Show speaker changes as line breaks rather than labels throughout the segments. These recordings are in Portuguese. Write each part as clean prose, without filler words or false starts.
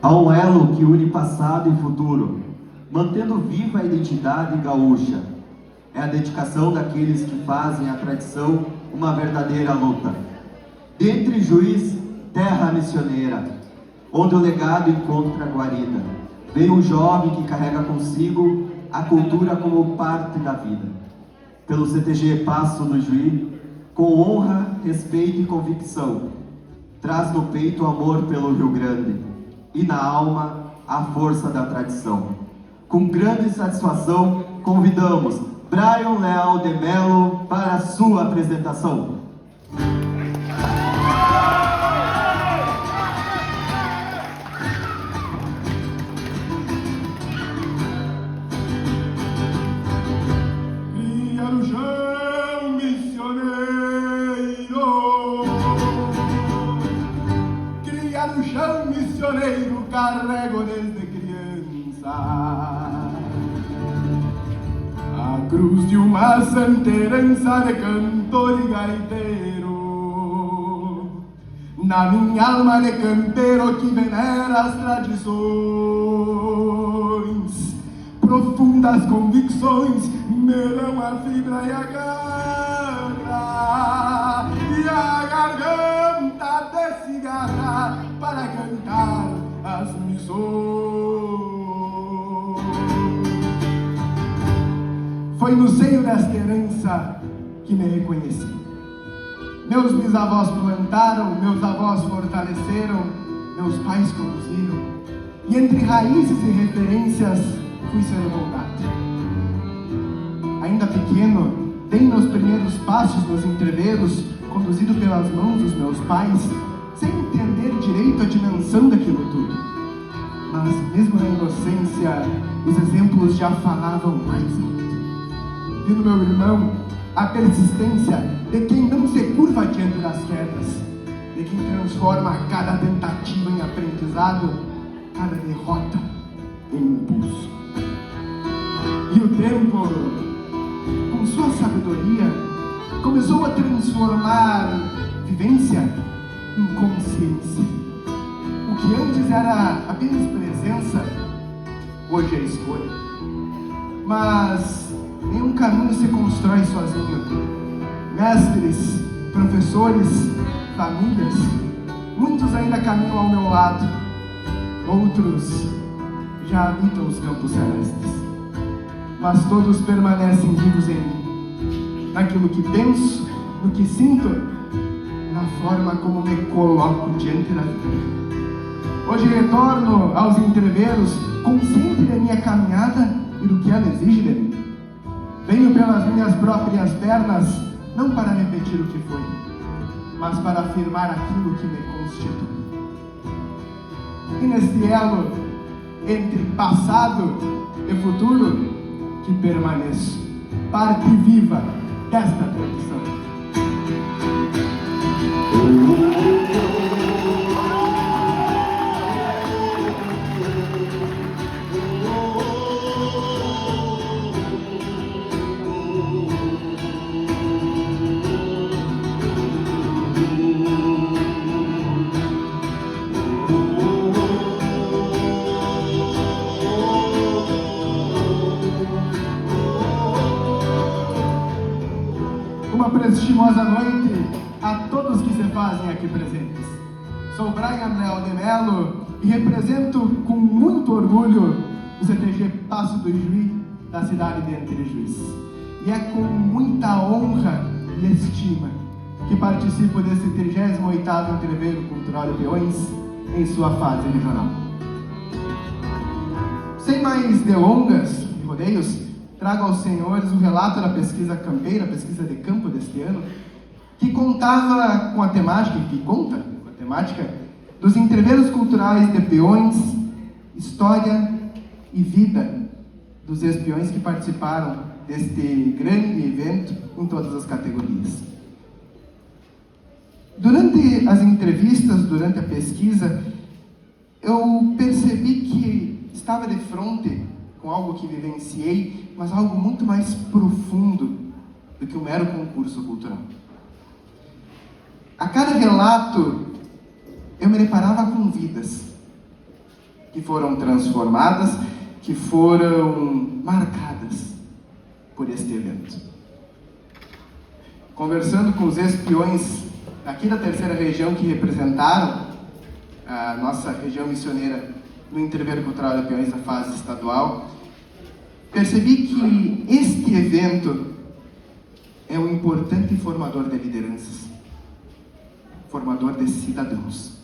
Há um elo que une passado e futuro, mantendo viva a identidade gaúcha. É a dedicação daqueles que fazem a tradição uma verdadeira luta. Dentre Juiz, terra missioneira, onde o legado encontra guarida, veio um jovem que carrega consigo a cultura como parte da vida. Pelo CTG Passo do Juiz, com honra, respeito e convicção, traz no peito o amor pelo Rio Grande e na alma a força da tradição. Com grande satisfação, convidamos Brian Leal de Mello para a sua apresentação.
Missioneiro carrego desde criança a cruz de uma santa herança de cantor e gaiteiro, na minha alma de campeiro que venera as tradições, profundas convicções me dão a fibra e a garra e a garganta de cigarra para cantar as missões. Foi no seio desta herança que me reconheci. Meus bisavós plantaram, meus avós fortaleceram, meus pais conduziram, e entre raízes e referências fui ser moldado. Ainda pequeno, dei meus primeiros passos nos entreveros, conduzido pelas mãos dos meus pais, sem entender direito a dimensão daquilo tudo. Mas mesmo na inocência, os exemplos já falavam mais alto. Vi no meu irmão a persistência de quem não se curva diante das quedas, de quem transforma cada tentativa em aprendizado, cada derrota em impulso. E o tempo, com sua sabedoria, começou a transformar vivência em consciência. O que antes era apenas presença, hoje é escolha. Mas nenhum caminho se constrói sozinho. Mestres, professores, famílias, muitos ainda caminham ao meu lado, outros já habitam os campos celestes. Mas todos permanecem vivos em mim, naquilo que penso, no que sinto, na forma como me coloco diante da vida. Hoje retorno aos entreveros consciente da minha caminhada e do que ela exige de mim. Venho pelas minhas próprias pernas, não para repetir o que foi, mas para afirmar aquilo que me constitui. E neste elo entre passado e futuro que permaneço, parte viva desta tradição. Uma prestimosa noite a todos que se fazem aqui presentes. Sou Brian Leal de Mello e represento com muito orgulho o CTG Passo do Juiz da cidade de Entre Juiz. E é com muita honra e estima que participo desse 38º Entreveiro Cultural de Peões em sua fase regional. Sem mais delongas e rodeios, trago aos senhores o relato da pesquisa campeira, pesquisa de campo deste ano, que contava com a temática, e que conta com a temática, dos entreveros culturais de peões, história e vida dos ex-peões que participaram deste grande evento em todas as categorias. Durante as entrevistas, durante a pesquisa, eu percebi que estava de frente com algo que vivenciei, mas algo muito mais profundo do que um mero concurso cultural. A cada relato, eu me deparava com vidas. que foram transformadas, que foram marcadas por este evento. Conversando com os ex-peões aqui da terceira região que representaram a nossa região missioneira no Entreveiro Cultural de Peões da fase estadual, percebi que este evento é um importante formador de lideranças, formador de cidadãos.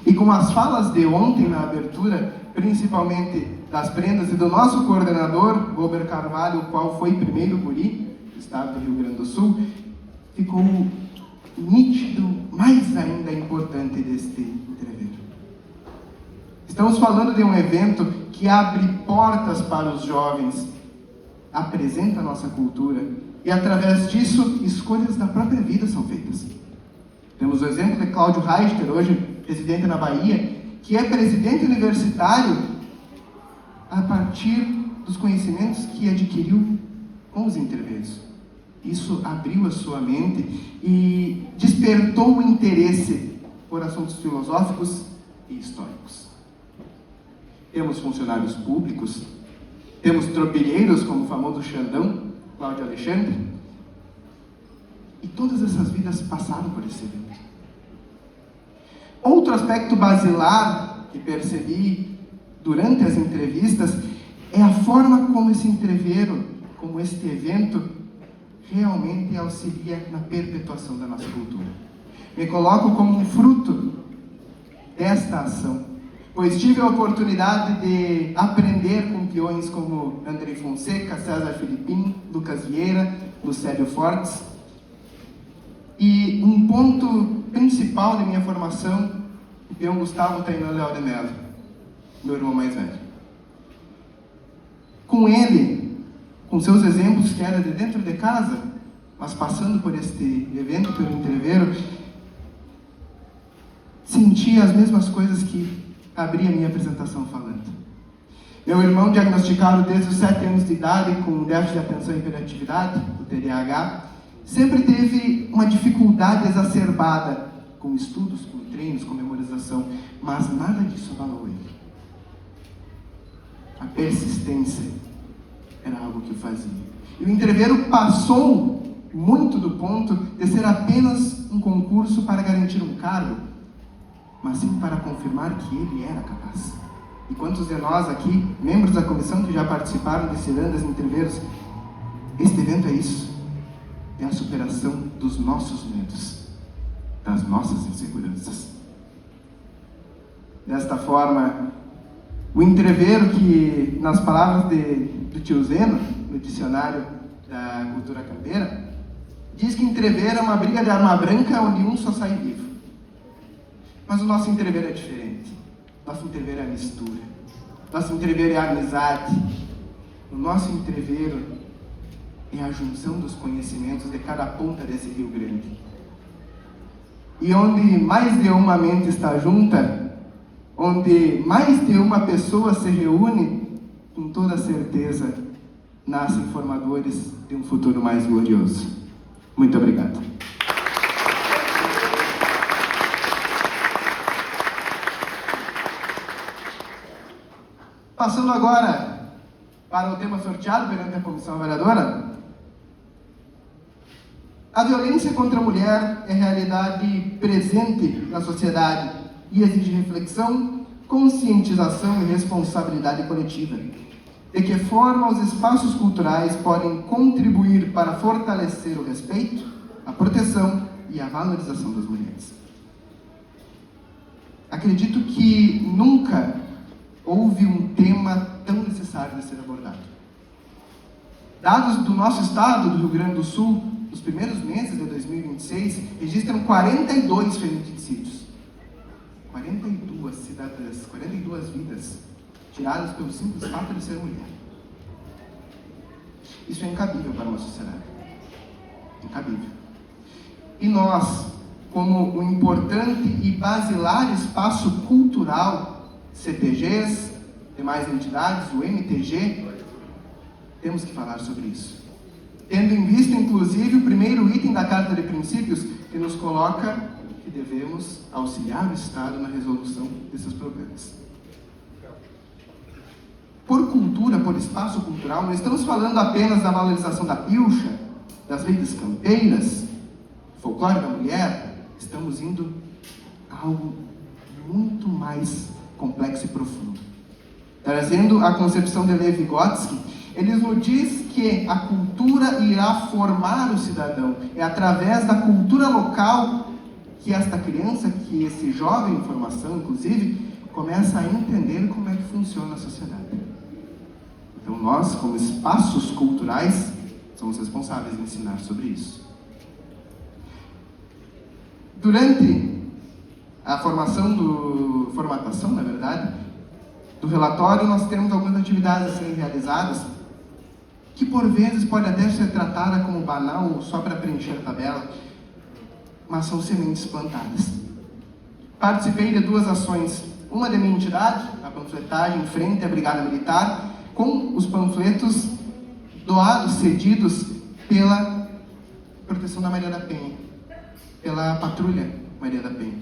E com as falas de ontem na abertura, principalmente das prendas e do nosso coordenador, Gober Carvalho, o qual foi primeiro guri do estado do Rio Grande do Sul, ficou nítido, mais ainda importante deste entreveiro. Estamos falando de um evento que abre portas para os jovens, apresenta a nossa cultura e, através disso, escolhas da própria vida são feitas. Temos o exemplo de Cláudio Reichter, hoje residente na Bahia, que é presidente universitário a partir dos conhecimentos que adquiriu com os entreveiros. Isso abriu a sua mente e despertou o interesse por assuntos filosóficos e históricos. Temos funcionários públicos, temos tropilheiros, como o famoso Xandão, Cláudio Alexandre, e todas essas vidas passaram por esse evento. Outro aspecto basilar que percebi durante as entrevistas é a forma como esse entreveiro, como este evento, realmente auxilia na perpetuação da nossa cultura. Me coloco como um fruto desta ação, pois tive a oportunidade de aprender com peões como Andrei Fonseca, César Filipim, Lucas Vieira, Lucélio Fortes. E um ponto principal de minha formação, o peão Gustavo Tainan Leal de Mello, meu irmão mais velho. Com ele, com seus exemplos que era de dentro de casa, mas passando por este evento, pelo entreveiro, senti as mesmas coisas que abri a minha apresentação falando. Meu irmão, diagnosticado desde os 7 anos de idade com déficit de atenção e hiperatividade, o TDAH, sempre teve uma dificuldade exacerbada com estudos, com treinos, com memorização, mas nada disso abalou ele. A persistência era algo que o fazia. E o entreveiro passou muito do ponto de ser apenas um concurso para garantir um cargo, mas sim para confirmar que ele era capaz. E quantos de nós aqui, membros da comissão que já participaram de cirandas e entreveiros, este evento é isso. É a superação dos nossos medos, das nossas inseguranças. Desta forma, o entreveiro, que nas palavras do tio Zeno, no dicionário da cultura campeira, diz que entreveiro é uma briga de arma branca onde um só sai vivo. Mas o nosso entreveiro é diferente. Nosso entreveiro é a mistura. Nosso entreveiro é a amizade. O nosso entreveiro é a junção dos conhecimentos de cada ponta desse Rio Grande. E onde mais de uma mente está junta, onde mais de uma pessoa se reúne, com toda certeza, nascem formadores de um futuro mais glorioso. Muito obrigado. Passando agora para o tema sorteado perante a comissão avaliadora, a violência contra a mulher é realidade presente na sociedade e exige reflexão, conscientização e responsabilidade coletiva. De que forma os espaços culturais podem contribuir para fortalecer o respeito, a proteção e a valorização das mulheres? Acredito que nunca houve um tema tão necessário de ser abordado. Dados do nosso estado, do Rio Grande do Sul, nos primeiros meses de 2026, registram 42 feminicídios. 42 cidadãs, 42 vidas tiradas pelo simples fato de ser mulher. Isso é incabível para uma sociedade. Incabível. E nós, como um importante e basilar espaço cultural, CTGs, demais entidades, o MTG, temos que falar sobre isso. Tendo em vista, inclusive, o primeiro item da Carta de Princípios, que nos coloca que devemos auxiliar o Estado na resolução desses problemas. Por cultura, por espaço cultural, não estamos falando apenas da valorização da pilcha, das leiras campeiras, folclore da mulher. Estamos indo a algo muito mais complexo e profundo. Trazendo a concepção de Lev Vygotsky, ele nos diz que a cultura irá formar o cidadão. É através da cultura local que esta criança, que esse jovem em formação, inclusive, começa a entender como é que funciona a sociedade. Então nós, como espaços culturais, somos responsáveis em ensinar sobre isso. Durante a formatação, na verdade, do relatório, nós temos algumas atividades a serem realizadas que por vezes pode até ser tratada como banal, só para preencher a tabela, mas são sementes plantadas. Participei de 2 ações, uma de minha entidade, a panfletagem em frente à Brigada Militar, com os panfletos doados, cedidos pela Proteção da Maria da Penha, pela Patrulha Maria da Penha,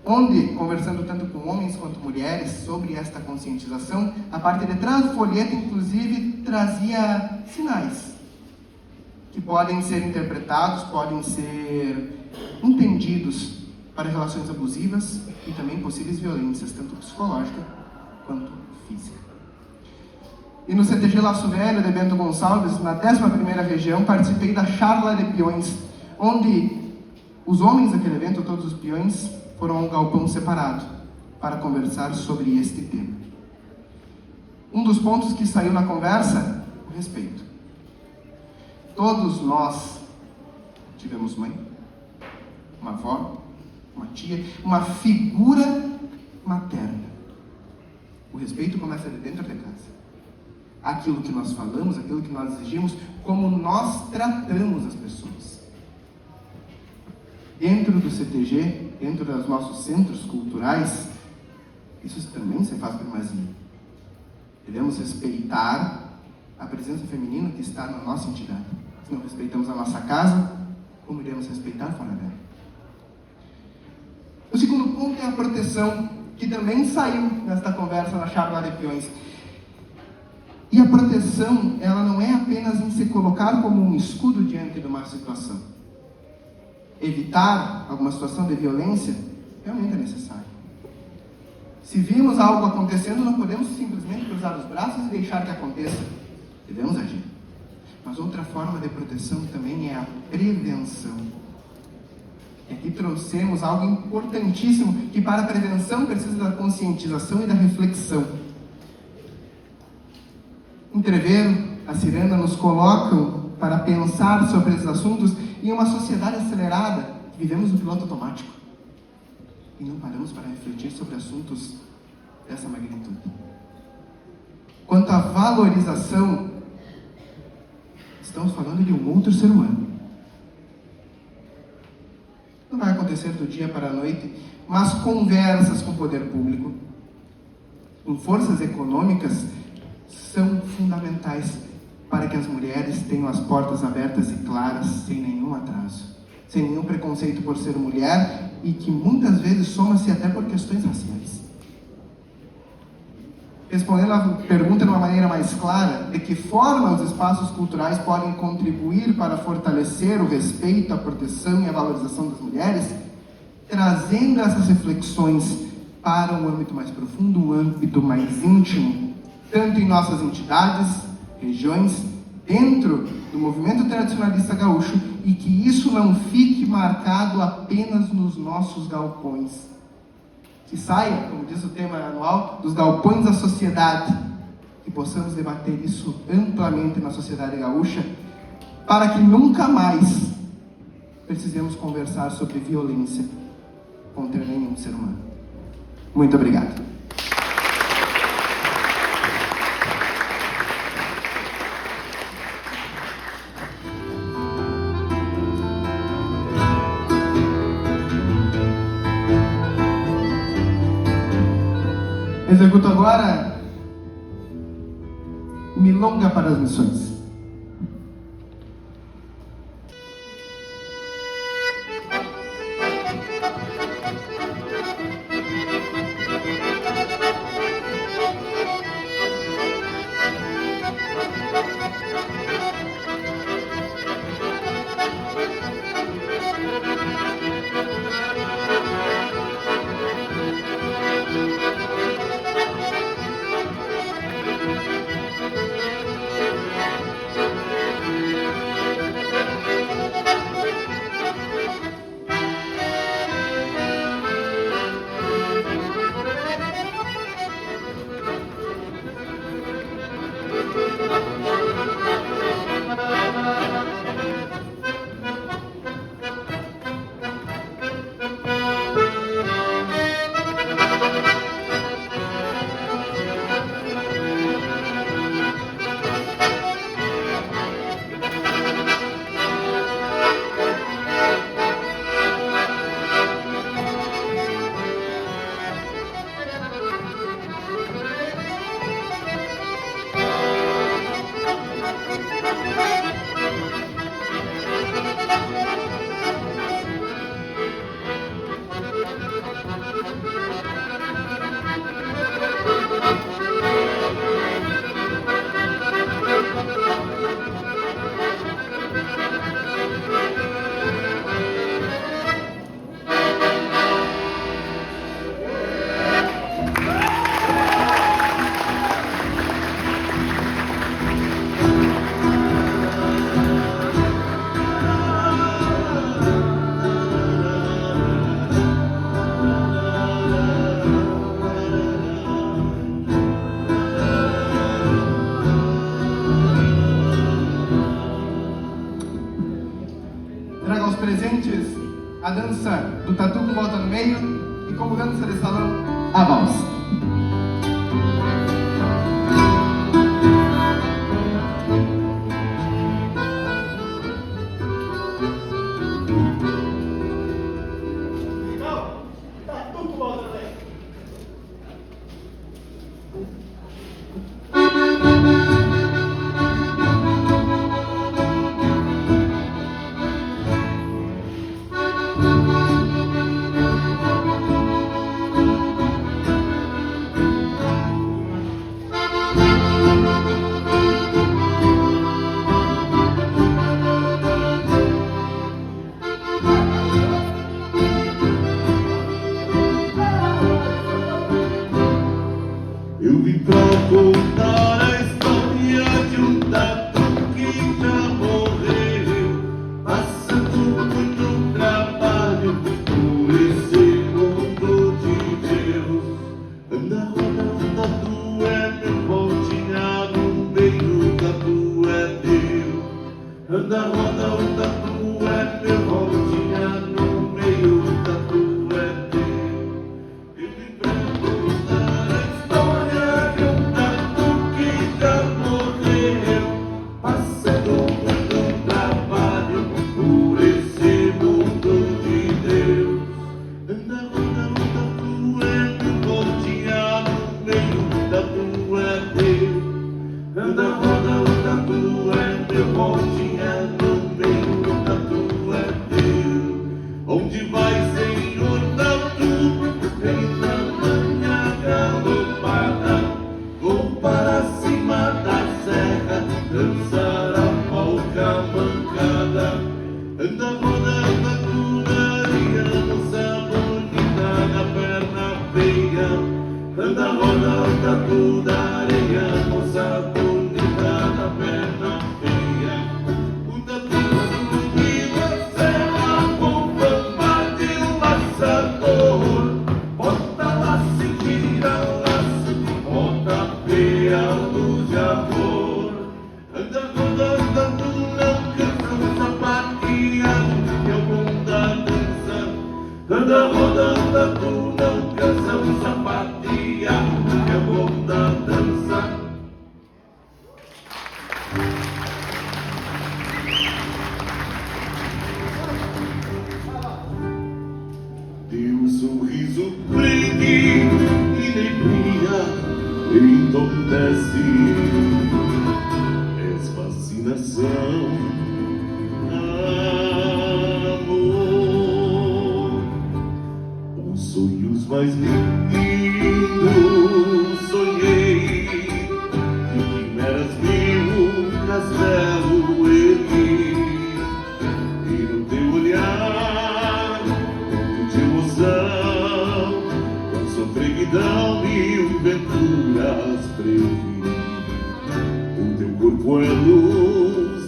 onde, conversando tanto com homens quanto mulheres sobre esta conscientização, a parte de trás do folheto, inclusive, trazia sinais que podem ser interpretados, podem ser entendidos para relações abusivas e também possíveis violências, tanto psicológica quanto física. E no CTG Laço Velho de Bento Gonçalves, na 11ª região, participei da charla de peões, onde os homens daquele evento, todos os peões, foram a um galpão separado para conversar sobre este tema. Um dos pontos que saiu na conversa, o respeito. Todos nós tivemos mãe, uma avó, uma tia, uma figura materna. O respeito começa de dentro de casa. Aquilo que nós falamos, aquilo que nós exigimos, como nós tratamos as pessoas. Dentro do CTG, dentro dos nossos centros culturais, isso também se faz primazia. Devemos respeitar a presença feminina que está na nossa entidade. Se não respeitamos a nossa casa, como iremos respeitar fora dela? O segundo ponto é a proteção, que também saiu nesta conversa na charla de peões. E a proteção, ela não é apenas em se colocar como um escudo diante de uma situação. Evitar alguma situação de violência realmente é necessário. Se vimos algo acontecendo, não podemos simplesmente cruzar os braços e deixar que aconteça. Devemos agir. Mas outra forma de proteção também é a prevenção. E aqui trouxemos algo importantíssimo, que para a prevenção precisa da conscientização e da reflexão. Entreveiro, a Ciranda nos colocam para pensar sobre esses assuntos em uma sociedade acelerada, vivemos no piloto automático. E não paramos para refletir sobre assuntos dessa magnitude. Quanto à valorização, estamos falando de um outro ser humano. Não vai acontecer do dia para a noite, mas conversas com o poder público, com forças econômicas, são fundamentais para que as mulheres tenham as portas abertas e claras, sem nenhum atraso, sem nenhum preconceito por ser mulher, e que muitas vezes soma-se até por questões raciais. Respondendo a pergunta de uma maneira mais clara, de que forma os espaços culturais podem contribuir para fortalecer o respeito, a proteção e a valorização das mulheres, trazendo essas reflexões para um âmbito mais profundo, um âmbito mais íntimo, tanto em nossas entidades, regiões, dentro do movimento tradicionalista gaúcho, e que isso não fique marcado apenas nos nossos galpões. Que saia, como diz o tema anual, dos galpões da sociedade, que possamos debater isso amplamente na sociedade gaúcha, para que nunca mais precisemos conversar sobre violência contra nenhum ser humano. Muito obrigado. Executo agora Milonga para as Missões. a dança do tatu com volta no meio e como dança de salão, a valsa.
Eu vim pra contar a história de um tatu que já morreu, passando muito trabalho por esse mundo de Deus. Anda, roda, o tatu é meu, voltinha no meio, o tatu é teu. Anda, roda, o tatu é meu, voltinha no meio, o tatu é teu. Eu vim pra contar a história de um tatu que já morreu, passando muito trabalho por esse mundo de Deus. Anda, roda, o tatu é meu, voltinha no meio, o tatu é teu. Anda, roda, o tatu é meu, voltinha no meio, o tatu é teu. Onde vai, Senhor tatu? Vem na manhã galopada, vou para cima da serra, dançar a polca mancada. Anda, roda, tatu na areia, moça bonita na perna feia. Anda, roda, tatu da areia, moça bonita na perna feia. O tatu subir na serra com fama de laçador, bota laço e tira laço, bota feia luz de amor. Anda, roda, tatu não cansa, sapatia que é o bom da dança. Anda, roda, tatu não cansa, sapatia que é o bom da dança. Teu sorriso prende e nebria, entorpece. És fascinação, amor. Os sonhos mais lindos sonhei, de quimeras mil, castelo ergui, e no teu olhar de emoção, com sofreguidão mil venturas previ. O teu corpo é luz,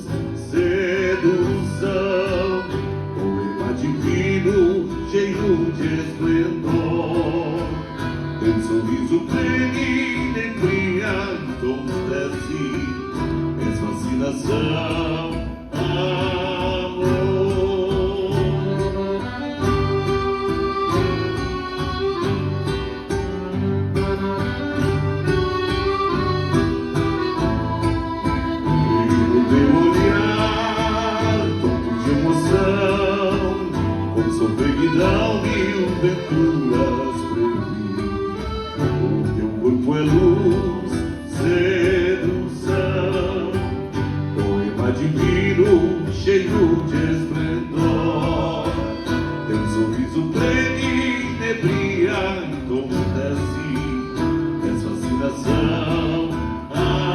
sedução, poema divino, cheio de esplendor. Teu sorriso pleno, nebria, entorpece, és fascinação, amor. Sofreguidão mil venturas previ. O teu corpo é luz, sedução, poema divino, cheio de esplendor. Teu sorriso pleno, nebria, entorpece, és fascinação, amor.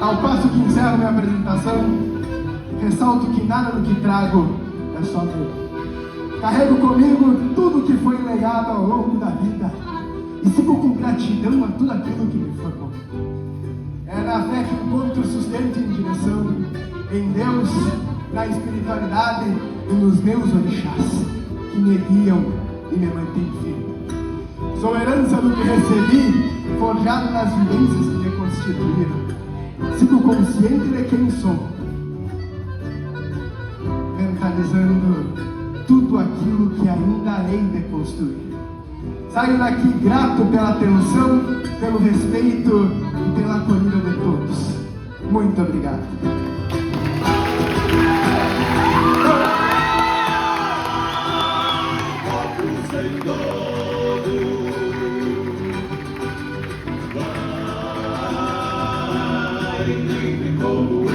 Ao passo que encerro minha apresentação, ressalto que nada do que trago é só meu. Carrego comigo tudo que foi legado ao longo da vida e sigo com gratidão a tudo aquilo que me formou. É na fé que encontro sustento em direção em Deus, na espiritualidade e nos meus orixás, que me guiam e me mantêm firme. Sou herança do que recebi, forjado nas vivências que me constituíram. Sigo consciente de quem sou, mentalizando tudo aquilo que ainda hei de construir. Saio daqui grato pela atenção, pelo respeito e pela acolhida de todos. Muito obrigado.
Como